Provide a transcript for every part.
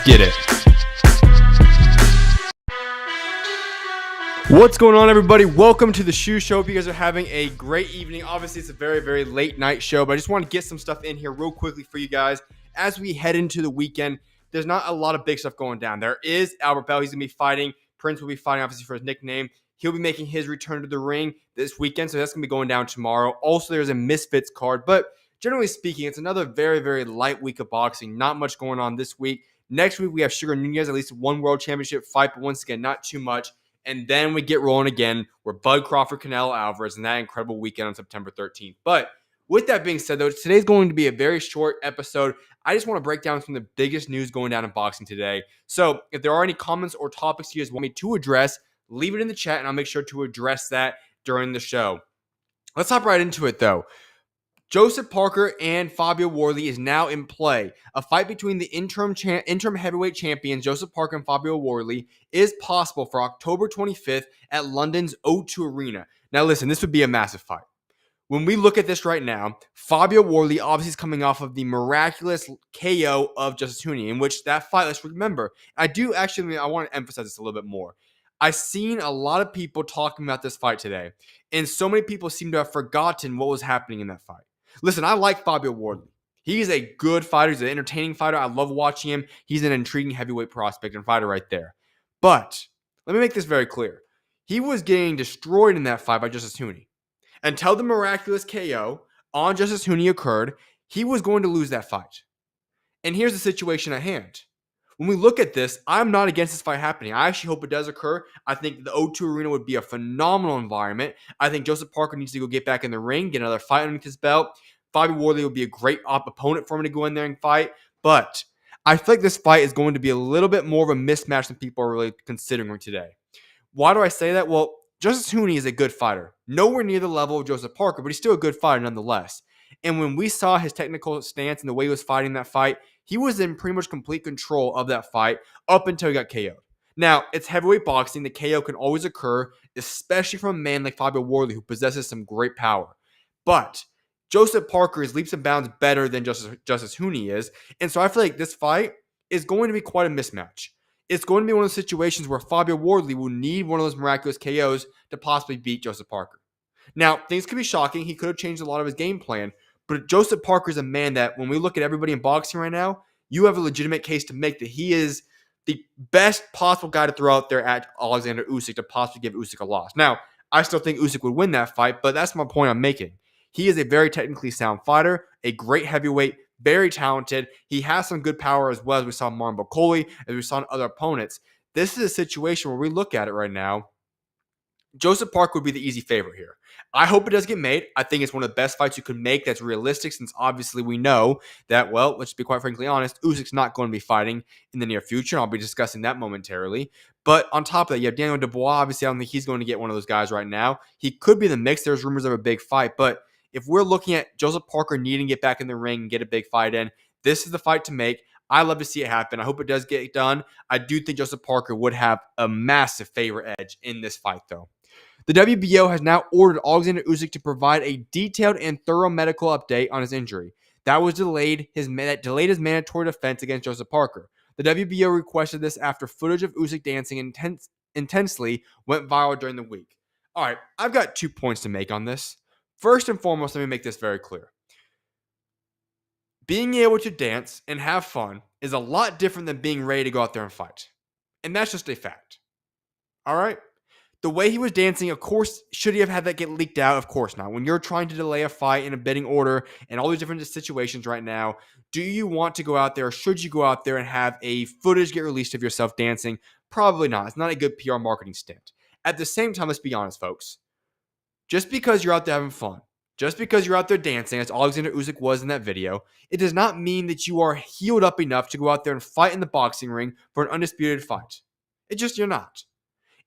get it. What's going on, everybody? Welcome to the SchuZ Show. Hope you guys are having a great evening. Obviously, it's a very, very late night show, but I just want to get some stuff in here real quickly for you guys. As we head into the weekend, there's not a lot of big stuff going down. There is Albert Bell. He's going to be fighting. Prince will be fighting, obviously, for his nickname. He'll be making his return to the ring this weekend, so that's going to be going down tomorrow. Also, there's a Misfits card, but generally speaking, it's another very, very light week of boxing. Not much going on this week. Next week, we have Sugar Nunez, at least one world championship fight, but once again, not too much. And then we get rolling again. We're Bud Crawford, Canelo Alvarez, and that incredible weekend on September 13th. But with that being said, though, today's going to be a very short episode. I just want to break down some of the biggest news going down in boxing today. So if there are any comments or topics you guys want me to address, leave it in the chat, and I'll make sure to address that during the show. Let's hop right into it, though. Joseph Parker and Fabio Wardley is now in play. A fight between the interim heavyweight champions, Joseph Parker and Fabio Wardley, is possible for October 25th at London's O2 Arena. Now listen, this would be a massive fight. When we look at this right now, Fabio Wardley obviously is coming off of the miraculous KO of Justice Huni, in which that fight, let's remember, I want to emphasize this a little bit more. I've seen a lot of people talking about this fight today, and so many people seem to have forgotten what was happening in that fight. Listen, I like Fabio Wardley. He's a good fighter. He's an entertaining fighter. I love watching him. He's an intriguing heavyweight prospect and fighter right there. But let me make this very clear. He was getting destroyed in that fight by Justice Huni. Until the miraculous KO on Justice Huni occurred, he was going to lose that fight. And here's the situation at hand. When we look at this, I'm not against this fight happening. I actually hope it does occur. I think the O2 Arena would be a phenomenal environment. I think Joseph Parker needs to go get back in the ring, get another fight underneath his belt. Fabio Wardley would be a great opponent for him to go in there and fight. But I feel like this fight is going to be a little bit more of a mismatch than people are really considering today. Why do I say that? Well, Justice Huni is a good fighter. Nowhere near the level of Joseph Parker, but he's still a good fighter nonetheless. And when we saw his technical stance and the way he was fighting that fight, he was in pretty much complete control of that fight up until he got KO'd. Now, it's heavyweight boxing. The KO can always occur, especially from a man like Fabio Wardley, who possesses some great power. But Joseph Parker is leaps and bounds better than Justice Huni is. And so I feel like this fight is going to be quite a mismatch. It's going to be one of those situations where Fabio Wardley will need one of those miraculous KOs to possibly beat Joseph Parker. Now, things could be shocking. He could have changed a lot of his game plan. But Joseph Parker is a man that, when we look at everybody in boxing right now, you have a legitimate case to make that he is the best possible guy to throw out there at Oleksandr Usyk to possibly give Usyk a loss. Now, I still think Usyk would win that fight, but that's my point I'm making. He is a very technically sound fighter, a great heavyweight, very talented. He has some good power as well, as we saw Marlon Bocoli, as we saw in other opponents. This is a situation where we look at it right now. Joseph Parker would be the easy favorite here. I hope it does get made. I think it's one of the best fights you could make that's realistic, since obviously we know that, well, let's be quite frankly honest, Usyk's not going to be fighting in the near future. I'll be discussing that momentarily. But on top of that, you have Daniel Dubois. Obviously, I don't think he's going to get one of those guys right now. He could be in the mix. There's rumors of a big fight. But if we're looking at Joseph Parker needing to get back in the ring and get a big fight in, this is the fight to make. I love to see it happen. I hope it does get done. I do think Joseph Parker would have a massive favorite edge in this fight, though. The WBO has now ordered Oleksandr Usyk to provide a detailed and thorough medical update on his injury. That delayed his mandatory defense against Joseph Parker. The WBO requested this after footage of Usyk dancing intensely went viral during the week. All right, I've got 2 points to make on this. First and foremost, let me make this very clear. Being able to dance and have fun is a lot different than being ready to go out there and fight. And that's just a fact. All right? The way he was dancing, of course, should he have had that get leaked out? Of course not. When you're trying to delay a fight in a bidding order and all these different situations right now, do you want to go out there, or should you go out there and have a footage get released of yourself dancing? Probably not. It's not a good PR marketing stunt. At the same time, let's be honest, folks. Just because you're out there having fun, just because you're out there dancing, as Oleksandr Usyk was in that video, it does not mean that you are healed up enough to go out there and fight in the boxing ring for an undisputed fight. You're not.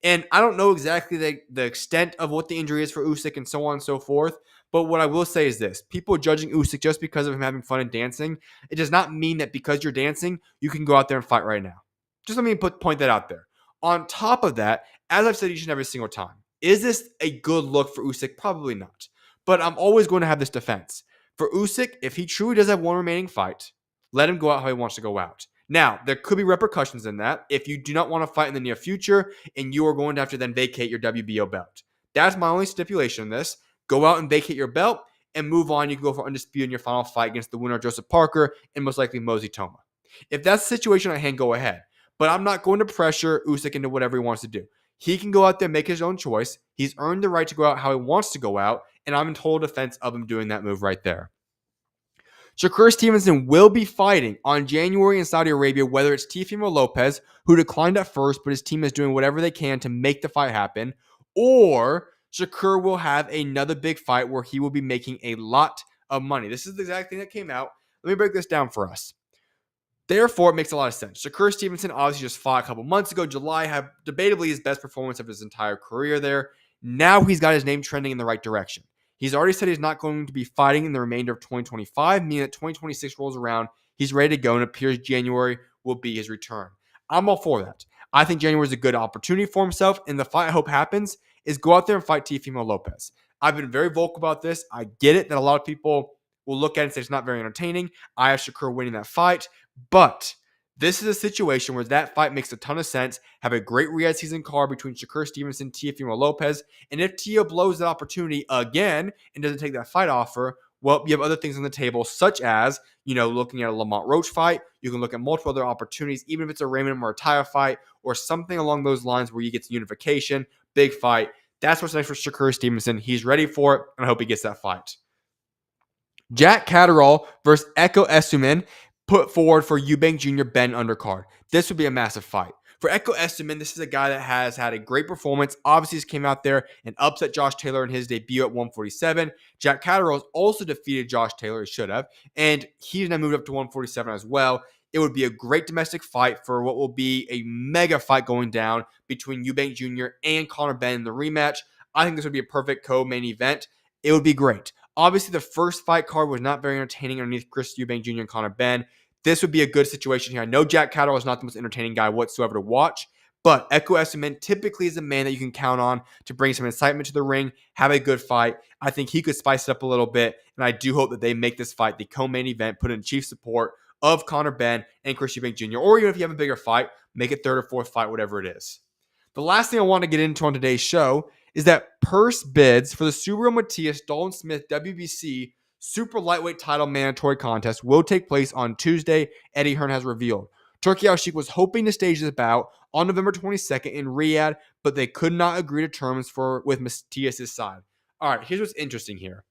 And I don't know exactly the extent of what the injury is for Usyk and so on and so forth. But what I will say is this. People judging Usyk just because of him having fun and dancing, it does not mean that because you're dancing, you can go out there and fight right now. Just let me point that out there. On top of that, as I've said each and every single time, is this a good look for Usyk? Probably not. But I'm always going to have this defense. For Usyk, if he truly does have one remaining fight, let him go out how he wants to go out. Now, there could be repercussions in that if you do not want to fight in the near future and you are going to have to then vacate your WBO belt. That's my only stipulation in this. Go out and vacate your belt and move on. You can go for undisputed in your final fight against the winner, Joseph Parker, and most likely Mosey Toma. If that's the situation at hand, go ahead. But I'm not going to pressure Usyk into whatever he wants to do. He can go out there and make his own choice. He's earned the right to go out how he wants to go out, and I'm in total defense of him doing that move right there. Shakur Stevenson will be fighting on January in Saudi Arabia, whether it's Teofimo Lopez, who declined at first, but his team is doing whatever they can to make the fight happen, or Shakur will have another big fight where he will be making a lot of money. This is the exact thing that came out. Let me break this down for us. Therefore, it makes a lot of sense. Shakur Stevenson obviously just fought a couple months ago. July had debatably his best performance of his entire career there. Now he's got his name trending in the right direction. He's already said he's not going to be fighting in the remainder of 2025, meaning that 2026 rolls around, he's ready to go, and it appears January will be his return. I'm all for that. I think January is a good opportunity for himself, and the fight I hope happens is go out there and fight Teofimo Lopez. I've been very vocal about this. I get it that a lot of people will look at it and say it's not very entertaining. I have Shakur winning that fight. But this is a situation where that fight makes a ton of sense. Have a great Riyadh season card between Shakur Stevenson and Teofimo Lopez. And if Teo blows that opportunity again and doesn't take that fight offer, well, you have other things on the table, such as, looking at a Lamont Roach fight. You can look at multiple other opportunities, even if it's a Raymond Murataya fight or something along those lines where you get unification, big fight. That's what's next for Shakur Stevenson. He's ready for it, and I hope he gets that fight. Jack Catterall versus Echo Essuman put forward for Eubank Jr. Ben undercard. This would be a massive fight. For Echo Essuman, this is a guy that has had a great performance. Obviously, he's came out there and upset Josh Taylor in his debut at 147. Jack Catterall has also defeated Josh Taylor, he should have, and he's now moved up to 147 as well. It would be a great domestic fight for what will be a mega fight going down between Eubank Jr. and Conor Benn in the rematch. I think this would be a perfect co-main event. It would be great. Obviously, the first fight card was not very entertaining underneath Chris Eubank Jr. and Conor Benn. This would be a good situation here. I know Jack Catterall is not the most entertaining guy whatsoever to watch, but Echo Essuman typically is a man that you can count on to bring some excitement to the ring, have a good fight. I think he could spice it up a little bit, and I do hope that they make this fight the co-main event, put in chief support of Conor Benn and Chris Eubank Jr., or even if you have a bigger fight, make it third or fourth fight, whatever it is. The last thing I want to get into on today's show is that purse bids for the Subriel Matias-Dalton Smith WBC Super Lightweight Title Mandatory Contest will take place on Tuesday, Eddie Hearn has revealed. Turki Al-Sheikh was hoping to stage this bout on November 22nd in Riyadh, but they could not agree to terms with Matias' side. All right, here's what's interesting here.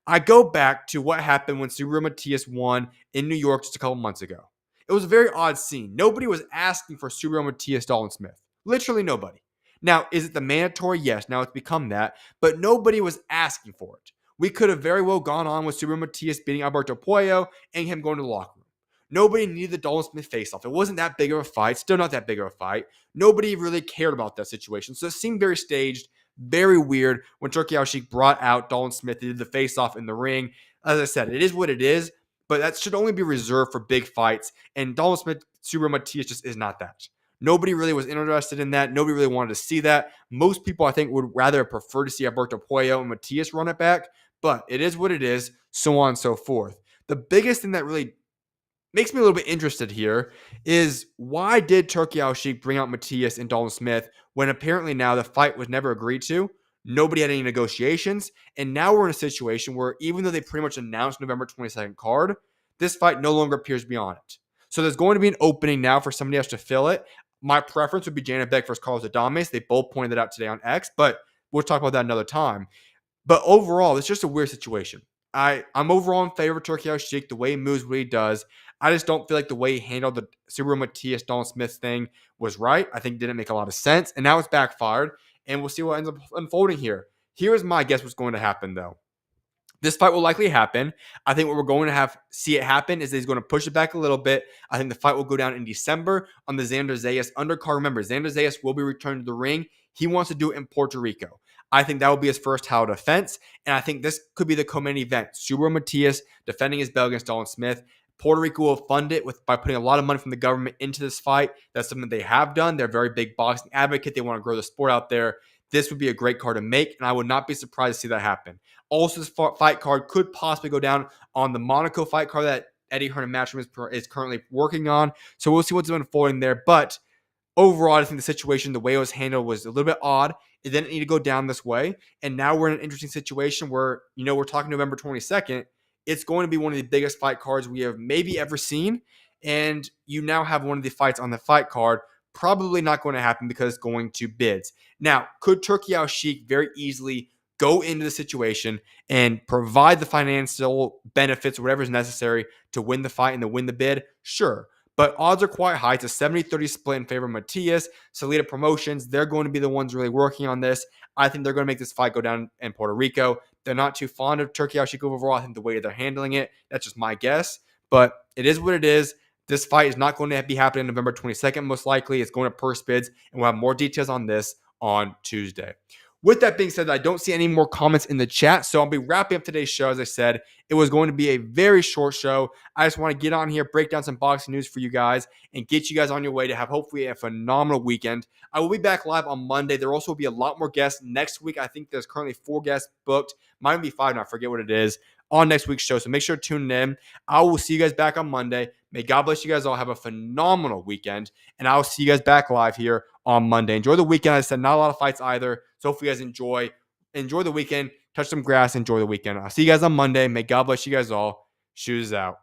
I go back to what happened when Subriel Matias won in New York just a couple months ago. It was a very odd scene. Nobody was asking for Subriel Matias-Dalton Smith. Literally nobody. Now, is it the mandatory? Yes, now it's become that, but nobody was asking for it. We could have very well gone on with Subriel Matias beating Alberto Puello and him going to the locker room. Nobody needed the Dalton Smith face-off. It wasn't that big of a fight, still not that big of a fight. Nobody really cared about that situation, so it seemed very staged, very weird when Turki Al-Sheikh brought out Dalton Smith and did the face-off in the ring. As I said, it is what it is, but that should only be reserved for big fights, and Dalton Smith, Subriel Matias just is not that. Nobody really was interested in that. Nobody really wanted to see that. Most people, I think, would rather prefer to see Alberto Puello and Matias run it back, but it is what it is, so on and so forth. The biggest thing that really makes me a little bit interested here is why did Turki Al-Sheikh bring out Matias and Dalton Smith when apparently now the fight was never agreed to? Nobody had any negotiations, and now we're in a situation where even though they pretty much announced November 22nd card, this fight no longer appears to be on it. So there's going to be an opening now for somebody else to fill it. My preference would be Janet Beck versus Carlos Adames. They both pointed it out today on X, but we'll talk about that another time. But overall, it's just a weird situation. I'm overall in favor of Turki Al-Sheikh, the way he moves, what he does. I just don't feel like the way he handled the Subriel Matias Dalton Smith thing was right. I think it didn't make a lot of sense, and now it's backfired, and we'll see what ends up unfolding here. Here's my guess what's going to happen, though. This fight will likely happen. I think what we're going to see it happen is he's going to push it back a little bit. I think the fight will go down in December on the Xander Zayas undercard. Remember, Xander Zayas will be returning to the ring. He wants to do it in Puerto Rico. I think that will be his first title defense, and I think this could be the co-main event. Subriel Matias defending his belt against Dalton Smith. Puerto Rico will fund it by putting a lot of money from the government into this fight. That's something they have done. They're a very big boxing advocate. They want to grow the sport out there. This would be a great card to make, and I would not be surprised to see that happen. Also, this fight card could possibly go down on the Monaco fight card that Eddie Hearn and Matchroom is currently working on. So we'll see what's unfolding there. But overall, I think the situation, the way it was handled, was a little bit odd. It didn't need to go down this way. And now we're in an interesting situation where, we're talking November 22nd. It's going to be one of the biggest fight cards we have maybe ever seen. And you now have one of the fights on the fight card. Probably not going to happen because it's going to bids. Now, could Turki Al-Sheikh very easily go into the situation and provide the financial benefits or whatever is necessary to win the fight and to win the bid? Sure. But odds are quite high. It's a 70-30 split in favor of Matias. Salida Promotions, they're going to be the ones really working on this. I think they're going to make this fight go down in Puerto Rico. They're not too fond of Turki Al-Sheikh overall. I think the way they're handling it, that's just my guess. But it is what it is. This fight is not going to be happening November 22nd, most likely. It's going to purse bids, and we'll have more details on this on Tuesday. With that being said, I don't see any more comments in the chat, so I'll be wrapping up today's show. As I said, it was going to be a very short show. I just want to get on here, break down some boxing news for you guys, and get you guys on your way to have hopefully a phenomenal weekend. I will be back live on Monday. There also will be a lot more guests next week. I think there's currently 4 guests booked. Might be 5 now. I forget what it is on next week's show, so make sure to tune in. I will see you guys back on Monday. May God bless you guys all. Have a phenomenal weekend, and I'll see you guys back live here on Monday. Enjoy the weekend. I said not a lot of fights either, so hopefully you guys enjoy the weekend. Touch some grass. Enjoy the weekend. I'll see you guys on Monday. May God bless you guys all. SchuZ out.